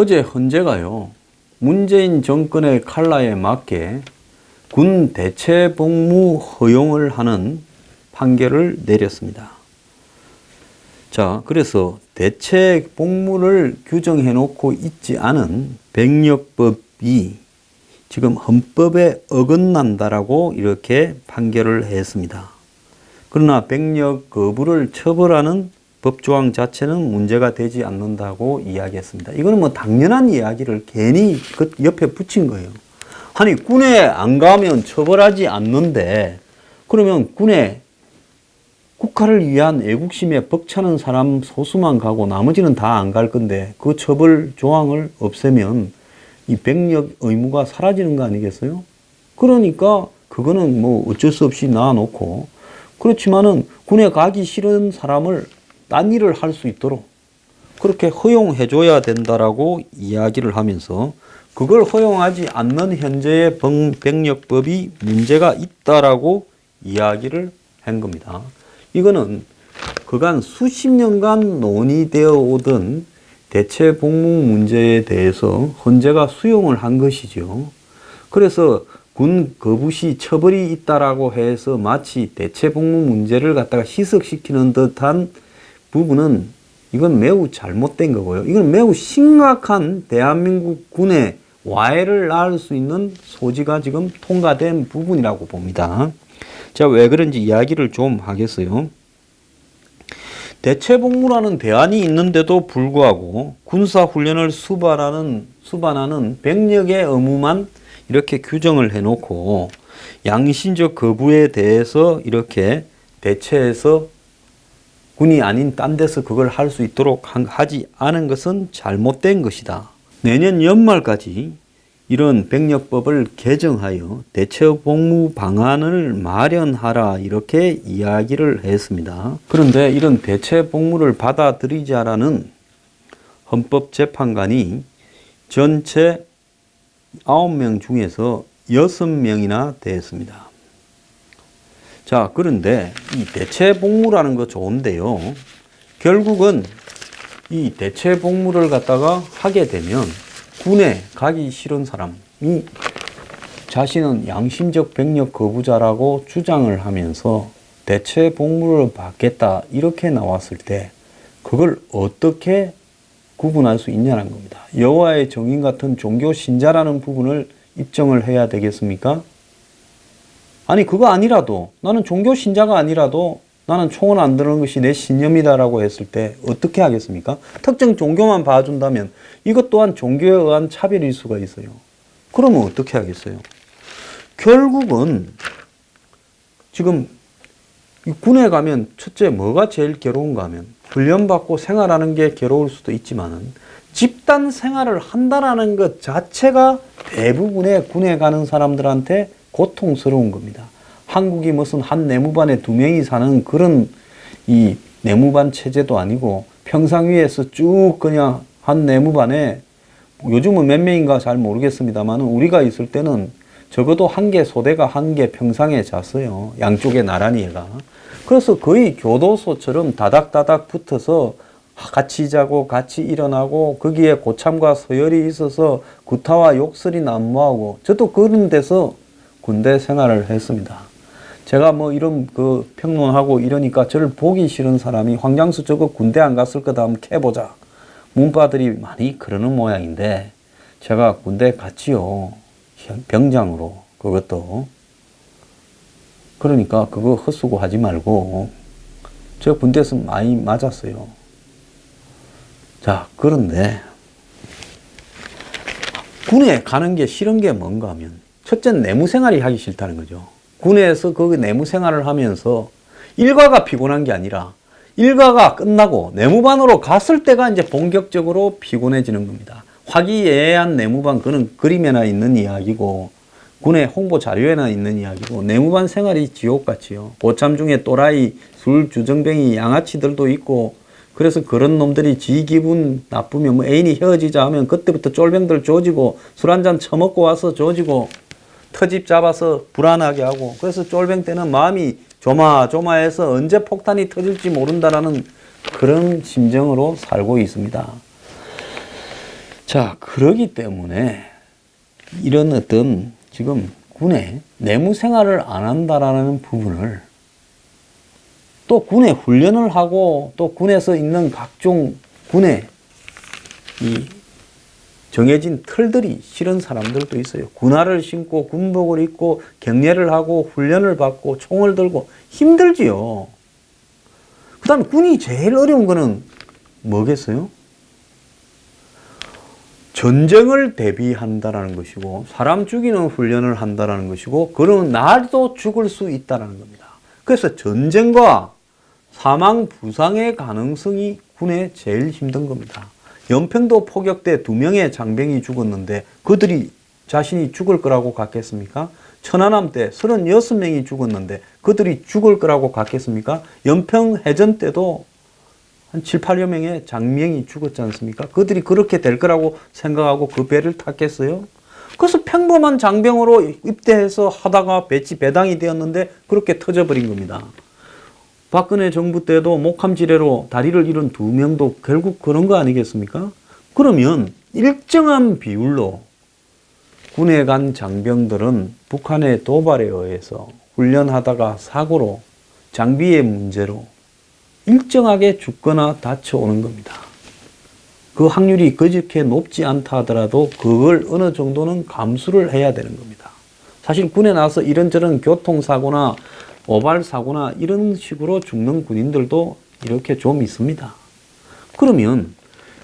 어제 헌재가요, 문재인 정권의 칼라에 맞게 군 대체 복무 허용을 하는 판결을 내렸습니다. 자, 그래서 대체 복무를 규정해 놓고 있지 않은 병력법이 지금 헌법에 어긋난다라고 이렇게 판결을 했습니다. 그러나 병력 거부를 처벌하는 법조항 자체는 문제가 되지 않는다고 이야기했습니다. 이거는 뭐 당연한 이야기를 괜히 그 옆에 붙인 거예요. 아니, 군에 안 가면 처벌하지 않는데, 그러면 군에 국가를 위한 애국심에 벅차는 사람 소수만 가고 나머지는 다 안 갈 건데, 그 처벌 조항을 없애면 이 병력 의무가 사라지는 거 아니겠어요? 그러니까 그거는 뭐 어쩔 수 없이 놔놓고, 그렇지만은 군에 가기 싫은 사람을 딴 일을 할 수 있도록 그렇게 허용해줘야 된다라고 이야기를 하면서, 그걸 허용하지 않는 현재의 병력법이 문제가 있다라고 이야기를 한 겁니다. 이거는 그간 수십 년간 논의되어 오던 대체 복무 문제에 대해서 헌재가 수용을 한 것이죠. 그래서 군 거부 시 처벌이 있다라고 해서 마치 대체 복무 문제를 갖다가 희석시키는 듯한 부분은 이건 매우 잘못된 거고요. 이건 매우 심각한 대한민국 군의 와해를 낳을 수 있는 소지가 지금 통과된 부분이라고 봅니다. 자, 왜 그런지 이야기를 좀 하겠어요. 대체 복무라는 대안이 있는데도 불구하고 군사훈련을 수반하는 병력의 의무만 이렇게 규정을 해놓고 양심적 거부에 대해서 이렇게 대체해서 군이 아닌 딴 데서 그걸 할 수 있도록 하지 않은 것은 잘못된 것이다. 내년 연말까지 이런 병력법을 개정하여 대체 복무 방안을 마련하라, 이렇게 이야기를 했습니다. 그런데 이런 대체 복무를 받아들이자라는 헌법재판관이 전체 9명 중에서 6명이나 되었습니다. 자, 그런데 이 대체 복무라는 거 좋은데요, 결국은 이 대체 복무를 갖다가 하게 되면 군에 가기 싫은 사람이 자신은 양심적 병력 거부자라고 주장을 하면서 대체 복무를 받겠다 이렇게 나왔을 때 그걸 어떻게 구분할 수 있냐는 겁니다. 여호와의 증인 같은 종교 신자라는 부분을 입증을 해야 되겠습니까? 아니, 그거 아니라도, 나는 종교 신자가 아니라도 나는 총을 안 드는 것이 내 신념이다라고 했을 때 어떻게 하겠습니까? 특정 종교만 봐준다면 이것 또한 종교에 의한 차별일 수가 있어요. 그러면 어떻게 하겠어요? 결국은 지금 군에 가면 첫째 뭐가 제일 괴로운가 하면, 훈련받고 생활하는 게 괴로울 수도 있지만은 집단 생활을 한다라는 것 자체가 대부분의 군에 가는 사람들한테 고통스러운 겁니다. 한국이 무슨 한 내무반에 2명이 사는 그런 이 내무반 체제도 아니고, 평상 위에서 쭉 그냥 한 내무반에, 요즘은 몇 명인가 잘 모르겠습니다만 우리가 있을 때는 적어도 한 개 소대가 한 개 평상에 잤어요. 양쪽에 나란히 해가. 그래서 거의 교도소처럼 다닥다닥 붙어서 같이 자고 같이 일어나고, 거기에 고참과 서열이 있어서 구타와 욕설이 난무하고, 저도 그런 데서 군대 생활을 했습니다. 제가 뭐 이런 그 평론하고 이러니까 저를 보기 싫은 사람이 황장수 저거 군대 안 갔을 거다 한번 캐보자, 문바들이 많이 그러는 모양인데, 제가 군대 갔지요. 병장으로. 그것도. 그러니까 그거 헛수고 하지 말고, 저 군대에서 많이 맞았어요. 자, 그런데 군에 가는 게 싫은 게 뭔가 하면, 첫째 내무생활이 하기 싫다는 거죠. 군에서 그 내무생활을 하면서 일과가 피곤한 게 아니라 일과가 끝나고 내무반으로 갔을 때가 이제 본격적으로 피곤해지는 겁니다. 화기애애한 내무반, 그는 그림에나 있는 이야기고 군의 홍보 자료에나 있는 이야기고, 내무반 생활이 지옥같이요. 고참 중에 또라이, 술 주정뱅이, 양아치들도 있고, 그래서 그런 놈들이 지 기분 나쁘면 뭐 애인이 헤어지자 하면 그때부터 쫄병들 조지고, 술 한잔 처먹고 와서 조지고, 터집 잡아서 불안하게 하고, 그래서 쫄병 때는 마음이 조마조마해서 언제 폭탄이 터질지 모른다라는 그런 심정으로 살고 있습니다. 자, 그러기 때문에 이런 어떤 지금 군의 내무 생활을 안 한다라는 부분을 또 군의 훈련을 하고 또 군에서 있는 각종 군의 이 정해진 틀들이 싫은 사람들도 있어요. 군화를 신고 군복을 입고 경례를 하고 훈련을 받고 총을 들고 힘들지요. 그 다음에 군이 제일 어려운 거는 뭐겠어요? 전쟁을 대비한다라는 것이고 사람 죽이는 훈련을 한다라는 것이고 그러면 나도 죽을 수 있다는 겁니다. 그래서 전쟁과 사망, 부상의 가능성이 군에 제일 힘든 겁니다. 연평도 포격 때 2명의 장병이 죽었는데 그들이 자신이 죽을 거라고 갔겠습니까? 천안함 때 36명이 죽었는데 그들이 죽을 거라고 갔겠습니까? 연평해전 때도 한 7, 8여 명의 장병이 죽었지 않습니까? 그들이 그렇게 될 거라고 생각하고 그 배를 탔겠어요? 그래서 평범한 장병으로 입대해서 하다가 배당이 되었는데 그렇게 터져버린 겁니다. 박근혜 정부 때도 목함지뢰로 다리를 잃은 2명도 결국 그런 거 아니겠습니까? 그러면 일정한 비율로 군에 간 장병들은 북한의 도발에 의해서 훈련하다가 사고로 장비의 문제로 일정하게 죽거나 다쳐오는 겁니다. 그 확률이 그렇게 높지 않다 하더라도 그걸 어느 정도는 감수를 해야 되는 겁니다. 사실 군에 나서 이런저런 교통사고나 오발사고나 이런 식으로 죽는 군인들도 이렇게 좀 있습니다. 그러면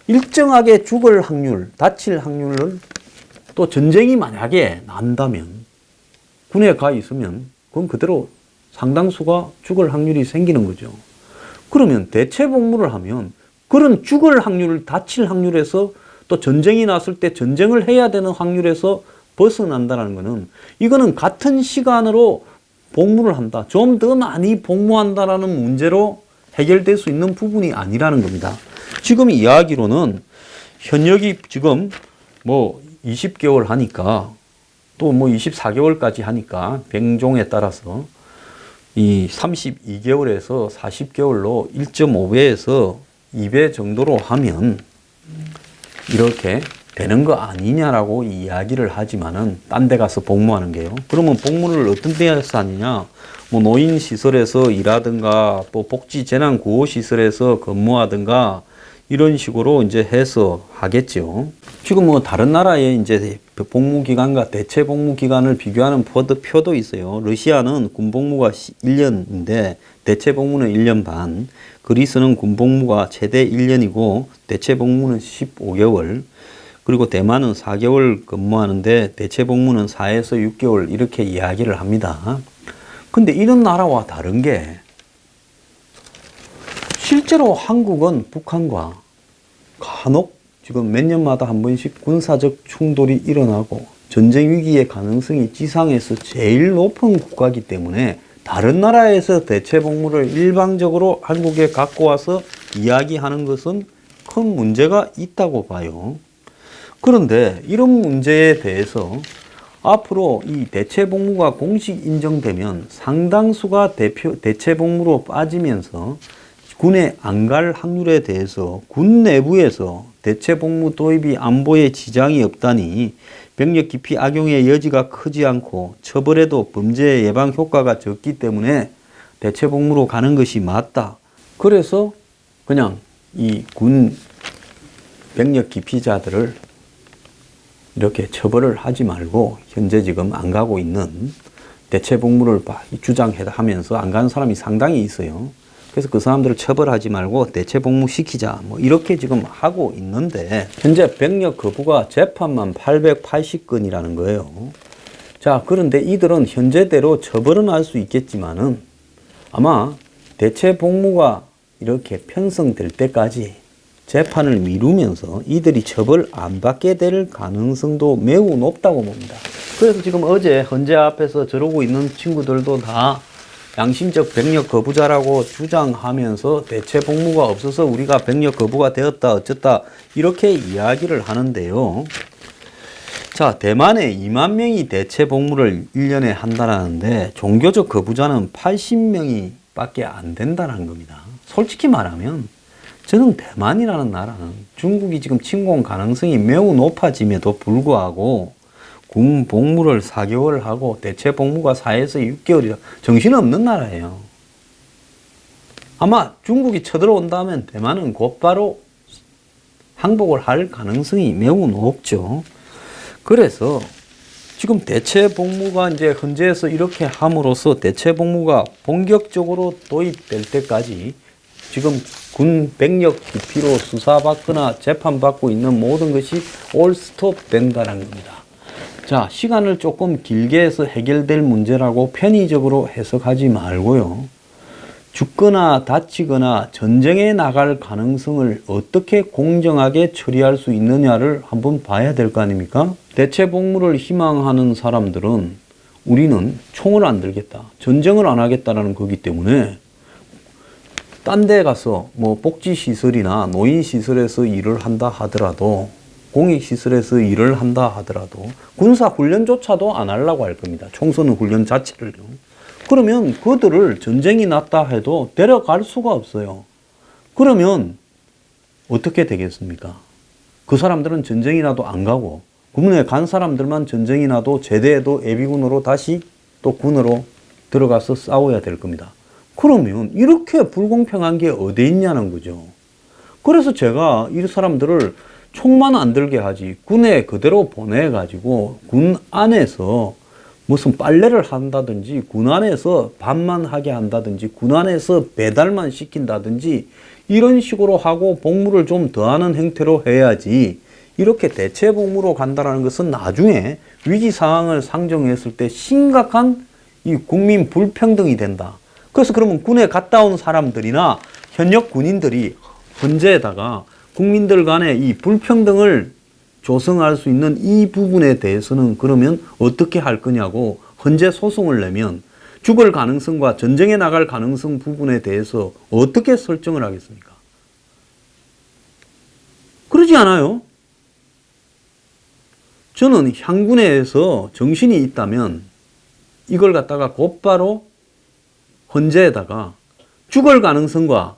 일정하게 죽을 확률, 다칠 확률을 또 전쟁이 만약에 난다면 군에 가 있으면 그건 그대로 상당수가 죽을 확률이 생기는 거죠. 그러면 대체 복무를 하면 그런 죽을 확률, 다칠 확률에서 또 전쟁이 났을 때 전쟁을 해야 되는 확률에서 벗어난다는 것은 이거는 같은 시간으로 복무를 한다. 좀 더 많이 복무한다라는 문제로 해결될 수 있는 부분이 아니라는 겁니다. 지금 이야기로는 현역이 지금 뭐 20개월 하니까 또 뭐 24개월까지 하니까 병종에 따라서 이 32개월에서 40개월로 1.5배에서 2배 정도로 하면 이렇게 되는 거 아니냐라고 이야기를 하지만은 딴 데 가서 복무하는 게요. 그러면 복무를 어떤 데에서 하느냐? 뭐 노인시설에서 일하든가 또 복지재난구호시설에서 근무하든가 이런 식으로 이제 해서 하겠죠. 지금 뭐 다른 나라의 이제 복무기간과 대체 복무기간을 비교하는 표도 있어요. 러시아는 군복무가 1년인데 대체 복무는 1년 반. 그리스는 군복무가 최대 1년이고 대체 복무는 15개월. 그리고 대만은 4개월 근무하는데 대체 복무는 4에서 6개월 이렇게 이야기를 합니다. 근데 이런 나라와 다른 게 실제로 한국은 북한과 간혹 지금 몇 년마다 한 번씩 군사적 충돌이 일어나고 전쟁 위기의 가능성이 지상에서 제일 높은 국가이기 때문에 다른 나라에서 대체 복무를 일방적으로 한국에 갖고 와서 이야기하는 것은 큰 문제가 있다고 봐요. 그런데 이런 문제에 대해서 앞으로 이 대체 복무가 공식 인정되면 상당수가 대체 복무로 빠지면서 군에 안 갈 확률에 대해서 군 내부에서 대체 복무 도입이 안보에 지장이 없다니 병력 기피 악용의 여지가 크지 않고 처벌에도 범죄 예방 효과가 적기 때문에 대체 복무로 가는 것이 맞다. 그래서 그냥 이 군 병력 기피자들을 이렇게 처벌을 하지 말고 현재 지금 안 가고 있는 대체 복무를 주장하면서 안 가는 사람이 상당히 있어요. 그래서 그 사람들을 처벌하지 말고 대체 복무 시키자 뭐 이렇게 지금 하고 있는데 현재 병력 거부가 재판만 880건이라는 거예요. 자, 그런데 이들은 현재대로 처벌은 할 수 있겠지만은 아마 대체 복무가 이렇게 편성될 때까지 재판을 미루면서 이들이 처벌 안 받게 될 가능성도 매우 높다고 봅니다. 그래서 지금 어제 헌재 앞에서 저러고 있는 친구들도 다 양심적 병력 거부자라고 주장하면서 대체 복무가 없어서 우리가 병력 거부가 되었다 어쨌다 이렇게 이야기를 하는데요. 자, 대만에 2만 명이 대체 복무를 1년에 한다는데 종교적 거부자는 80명이 밖에 안 된다는 겁니다. 솔직히 말하면 저는 대만이라는 나라는 중국이 지금 침공 가능성이 매우 높아짐에도 불구하고 군 복무를 4개월 하고 대체 복무가 4에서 6개월이라 정신없는 나라예요. 아마 중국이 쳐들어온다면 대만은 곧바로 항복을 할 가능성이 매우 높죠. 그래서 지금 대체 복무가 이제 헌재에서 이렇게 함으로써 대체 복무가 본격적으로 도입될 때까지 지금 군 백력 기피로 수사받거나 재판받고 있는 모든 것이 올 스톱 된다는 겁니다. 자, 시간을 조금 길게 해서 해결될 문제라고 편의적으로 해석하지 말고요. 죽거나 다치거나 전쟁에 나갈 가능성을 어떻게 공정하게 처리할 수 있느냐를 한번 봐야 될 거 아닙니까? 대체 복무를 희망하는 사람들은 우리는 총을 안 들겠다, 전쟁을 안 하겠다라는 거기 때문에 딴 데 가서 뭐 복지시설이나 노인시설에서 일을 한다 하더라도, 공익시설에서 일을 한다 하더라도 군사훈련조차도 안 하려고 할 겁니다. 총선은 훈련 자체를요. 그러면 그들을 전쟁이 났다 해도 데려갈 수가 없어요. 그러면 어떻게 되겠습니까? 그 사람들은 전쟁이 나도 안 가고, 군에 간 사람들만 전쟁이 나도 제대해도 예비군으로 다시 또 군으로 들어가서 싸워야 될 겁니다. 그러면 이렇게 불공평한 게 어디 있냐는 거죠. 그래서 제가 이 사람들을 총만 안 들게 하지 군에 그대로 보내가지고 군 안에서 무슨 빨래를 한다든지 군 안에서 밥만 하게 한다든지 군 안에서 배달만 시킨다든지 이런 식으로 하고 복무를 좀 더하는 형태로 해야지, 이렇게 대체 복무로 간다는 것은 나중에 위기 상황을 상정했을 때 심각한 이 국민 불평등이 된다. 그래서 그러면 군에 갔다 온 사람들이나 현역 군인들이 헌재에다가 국민들 간의 이 불평등을 조성할 수 있는 이 부분에 대해서는 그러면 어떻게 할 거냐고 헌재 소송을 내면 죽을 가능성과 전쟁에 나갈 가능성 부분에 대해서 어떻게 설정을 하겠습니까? 그러지 않아요. 저는 향군에서 정신이 있다면 이걸 갖다가 곧바로 헌재에다가 죽을 가능성과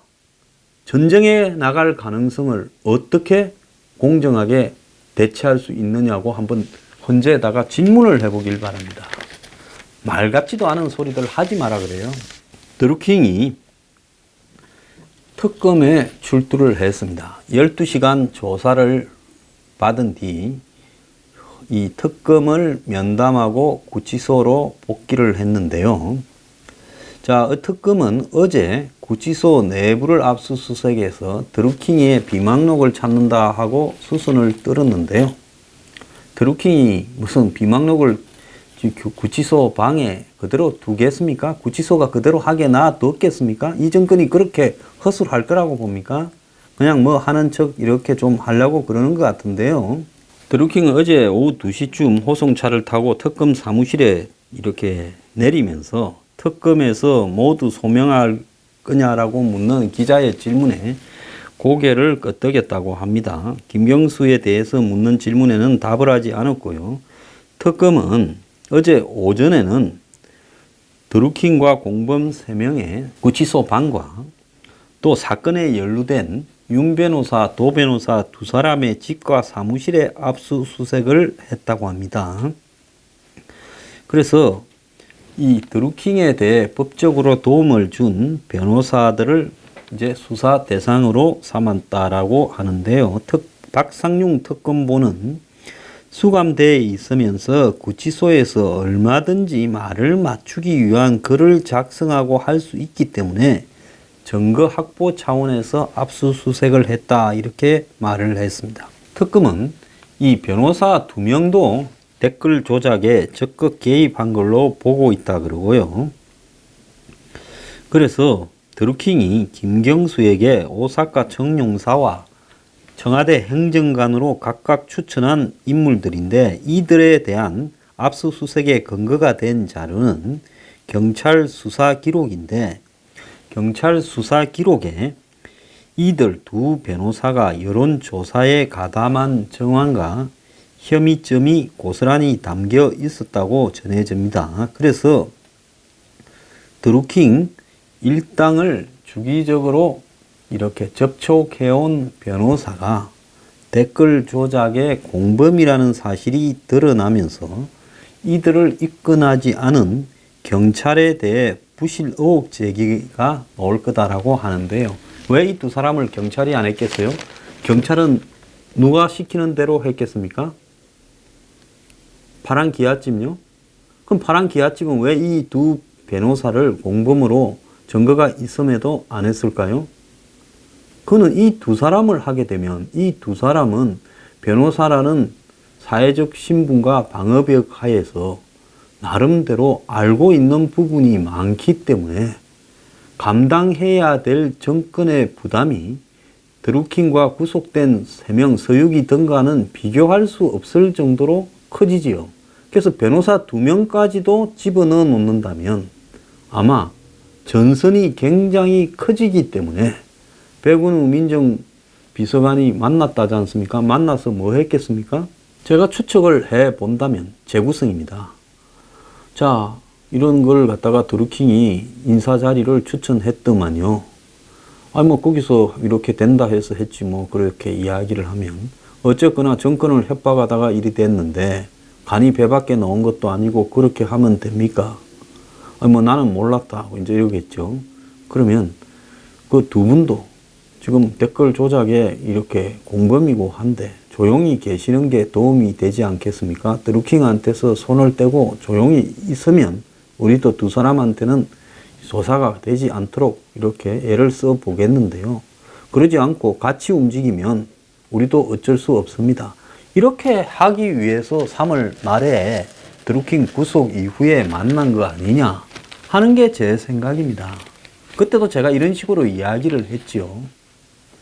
전쟁에 나갈 가능성을 어떻게 공정하게 대체할 수 있느냐고 한번 헌재에다가 질문을 해보길 바랍니다. 말 같지도 않은 소리들 하지 마라 그래요. 드루킹이 특검에 출두를 했습니다. 12시간 조사를 받은 뒤 이 특검을 면담하고 구치소로 복귀를 했는데요. 자, 특검은 어제 구치소 내부를 압수수색해서 드루킹의 비망록을 찾는다 하고 수순을 떨었는데요. 드루킹이 무슨 비망록을 구치소 방에 그대로 두겠습니까? 구치소가 그대로 하게 놔뒀겠습니까? 이 정권이 그렇게 허술할 거라고 봅니까? 그냥 뭐 하는 척 이렇게 좀 하려고 그러는 것 같은데요. 드루킹은 어제 오후 2시쯤 호송차를 타고 특검 사무실에 이렇게 내리면서 특검에서 모두 소명할 거냐라고 묻는 기자의 질문에 고개를 끄덕였다고 합니다. 김경수에 대해서 묻는 질문에는 답을 하지 않았고요. 특검은 어제 오전에는 드루킹과 공범 3명의 구치소 방과 또 사건에 연루된 윤 변호사, 도 변호사 2사람의 집과 사무실에 압수수색을 했다고 합니다. 그래서 이 드루킹에 대해 법적으로 도움을 준 변호사들을 이제 수사 대상으로 삼았다라고 하는데요. 박상용 특검보는 수감대에 있으면서 구치소에서 얼마든지 말을 맞추기 위한 글을 작성하고 할 수 있기 때문에 증거 확보 차원에서 압수수색을 했다, 이렇게 말을 했습니다. 특검은 이 변호사 2명도 댓글 조작에 적극 개입한 걸로 보고 있다 그러고요. 그래서 드루킹이 김경수에게 오사카 청룡사와 청와대 행정관으로 각각 추천한 인물들인데, 이들에 대한 압수수색의 근거가 된 자료는 경찰 수사 기록인데, 경찰 수사 기록에 이들 2 변호사가 여론조사에 가담한 정황과 혐의점이 고스란히 담겨 있었다고 전해집니다. 그래서 드루킹 일당을 주기적으로 이렇게 접촉해온 변호사가 댓글 조작의 공범이라는 사실이 드러나면서 이들을 입건하지 않은 경찰에 대해 부실 의혹 제기가 나올 거다라고 하는데요. 왜 이 두 사람을 경찰이 안 했겠어요? 경찰은 누가 시키는 대로 했겠습니까? 파란 기아집요? 그럼 파란 기아집은 왜 이 두 변호사를 공범으로 증거가 있음에도 안 했을까요? 그는 이 두 사람을 하게 되면 이 두 사람은 변호사라는 사회적 신분과 방어벽 하에서 나름대로 알고 있는 부분이 많기 때문에 감당해야 될 정권의 부담이 드루킹과 구속된 3명 서유기 등과는 비교할 수 없을 정도로 커지지요. 그래서 변호사 2명까지도 집어넣어 놓는다면 아마 전선이 굉장히 커지기 때문에 백운우 민정 비서관이 만났다지 않습니까? 만나서 뭐 했겠습니까? 제가 추측을 해 본다면 재구성입니다. 자, 이런 걸 갖다가 드루킹이 인사 자리를 추천했더만요. 아니 뭐 거기서 이렇게 된다 해서 했지 뭐 그렇게 이야기를 하면 어쨌거나 정권을 협박하다가 일이 됐는데 간이 배 밖에 나온 것도 아니고 그렇게 하면 됩니까? 아니 뭐 나는 몰랐다 이제 이러겠죠. 그러면 그 두 분도 지금 댓글 조작에 이렇게 공범이고 한데 조용히 계시는 게 도움이 되지 않겠습니까? 드루킹한테서 손을 떼고 조용히 있으면 우리도 두 사람한테는 조사가 되지 않도록 이렇게 애를 써 보겠는데요. 그러지 않고 같이 움직이면 우리도 어쩔 수 없습니다. 이렇게 하기 위해서 3월 말에 드루킹 구속 이후에 만난 거 아니냐 하는 게 제 생각입니다. 그때도 제가 이런 식으로 이야기를 했지요.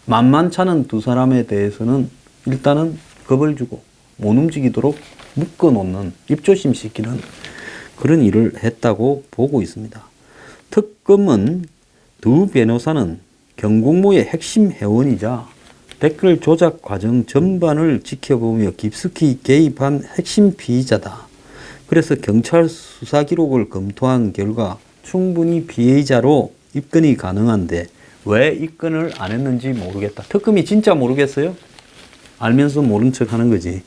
만만찮은 두 사람에 대해서는 일단은 겁을 주고 못 움직이도록 묶어놓는 입조심시키는 그런 일을 했다고 보고 있습니다. 특검은 두 변호사는 경공모의 핵심 회원이자 댓글 조작 과정 전반을 지켜보며 깊숙이 개입한 핵심 피의자다. 그래서 경찰 수사 기록을 검토한 결과 충분히 피해자로 입건이 가능한데 왜 입건을 안 했는지 모르겠다. 특검이 진짜 모르겠어요? 알면서 모른 척 하는 거지.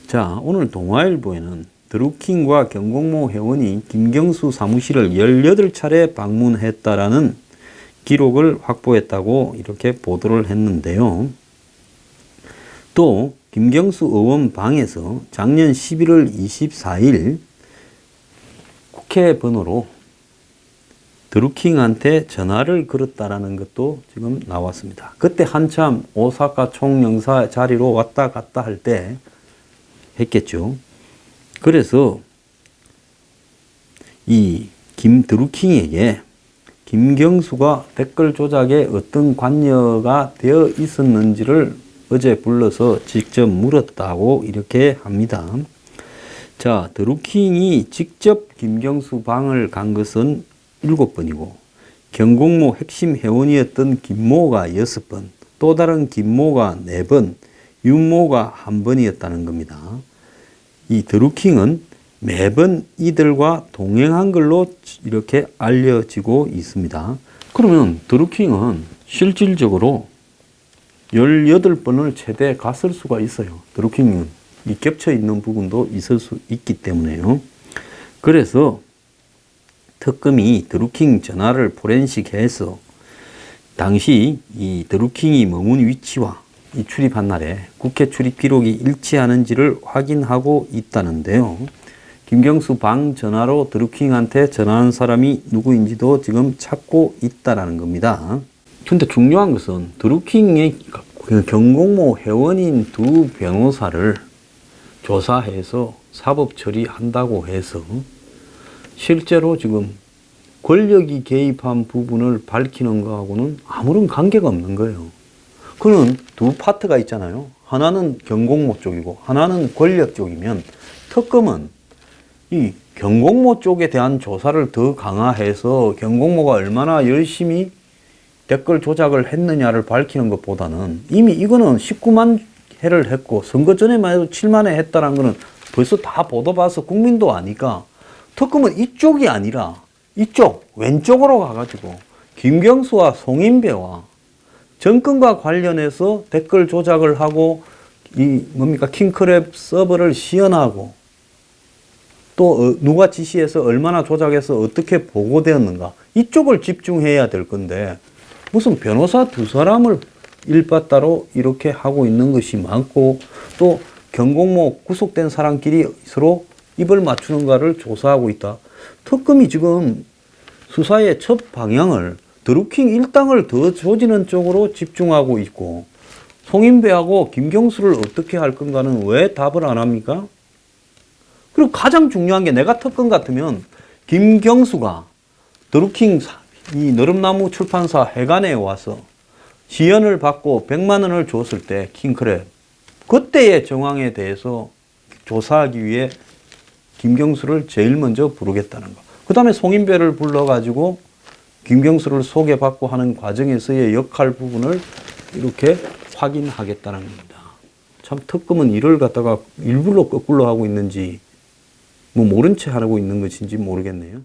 자, 오늘 동아일보에는 드루킹과 경공모 회원이 김경수 사무실을 18차례 방문했다라는 기록을 확보했다고 이렇게 보도를 했는데요. 또 김경수 의원 방에서 작년 11월 24일 국회 번호로 드루킹한테 전화를 걸었다라는 것도 지금 나왔습니다. 그때 한참 오사카 총영사 자리로 왔다 갔다 할 때 했겠죠. 그래서 이 드루킹에게 김경수가 댓글 조작에 어떤 관여가 되어 있었는지를 어제 불러서 직접 물었다고 이렇게 합니다. 자, 드루킹이 직접 김경수 방을 간 것은 7번이고 경공모 핵심 회원이었던 김모가 6번, 또 다른 김모가 4번, 윤모가 1번이었다는 겁니다. 이 드루킹은 매번 이들과 동행한 걸로 이렇게 알려지고 있습니다. 그러면 드루킹은 실질적으로 18번을 최대 갔을 수가 있어요. 드루킹은 이 겹쳐 있는 부분도 있을 수 있기 때문에요. 그래서 특검이 드루킹 전화를 포렌식해서 당시 이 드루킹이 머문 위치와 이 출입한 날에 국회 출입 기록이 일치하는지를 확인하고 있다는데요. 김경수 방 전화로 드루킹한테 전화한 사람이 누구인지도 지금 찾고 있다라는 겁니다. 근데 중요한 것은 드루킹의 경공모 회원인 두 변호사를 조사해서 사법 처리한다고 해서 실제로 지금 권력이 개입한 부분을 밝히는 거하고는 아무런 관계가 없는 거예요. 그는 두 파트가 있잖아요. 하나는 경공모 쪽이고 하나는 권력 쪽이면 특검은 이 경공모 쪽에 대한 조사를 더 강화해서 경공모가 얼마나 열심히 댓글 조작을 했느냐를 밝히는 것보다는 이미 이거는 19만 회를 했고 선거 전에만 해도 7만 회 했다는 거는 벌써 다 보도봐서 국민도 아니까 특검은 이쪽이 아니라 이쪽 왼쪽으로 가가지고 김경수와 송인배와 정권과 관련해서 댓글 조작을 하고 킹크랩 서버를 시연하고 또 누가 지시해서 얼마나 조작해서 어떻게 보고되었는가 이쪽을 집중해야 될 건데 무슨 변호사 두 사람을 일바따로 이렇게 하고 있는 것이 많고 또 경공모 구속된 사람끼리 서로 입을 맞추는가를 조사하고 있다. 특검이 지금 수사의 첫 방향을 드루킹 일당을 더 조지는 쪽으로 집중하고 있고 송인배하고 김경수를 어떻게 할 건가는 왜 답을 안 합니까? 그리고 가장 중요한 게 내가 특검 같으면 김경수가 드루킹 이 너름나무 출판사 회관에 와서 지연을 받고 100만 원을 줬을 때 킹크랩 그때의 정황에 대해서 조사하기 위해 김경수를 제일 먼저 부르겠다는 거. 그 다음에 송인배를 불러가지고 김경수를 소개받고 하는 과정에서의 역할 부분을 이렇게 확인하겠다는 겁니다. 참 특검은 이를 갖다가 일부러 거꾸로 하고 있는지 뭐 모른 채 하고 있는 것인지 모르겠네요.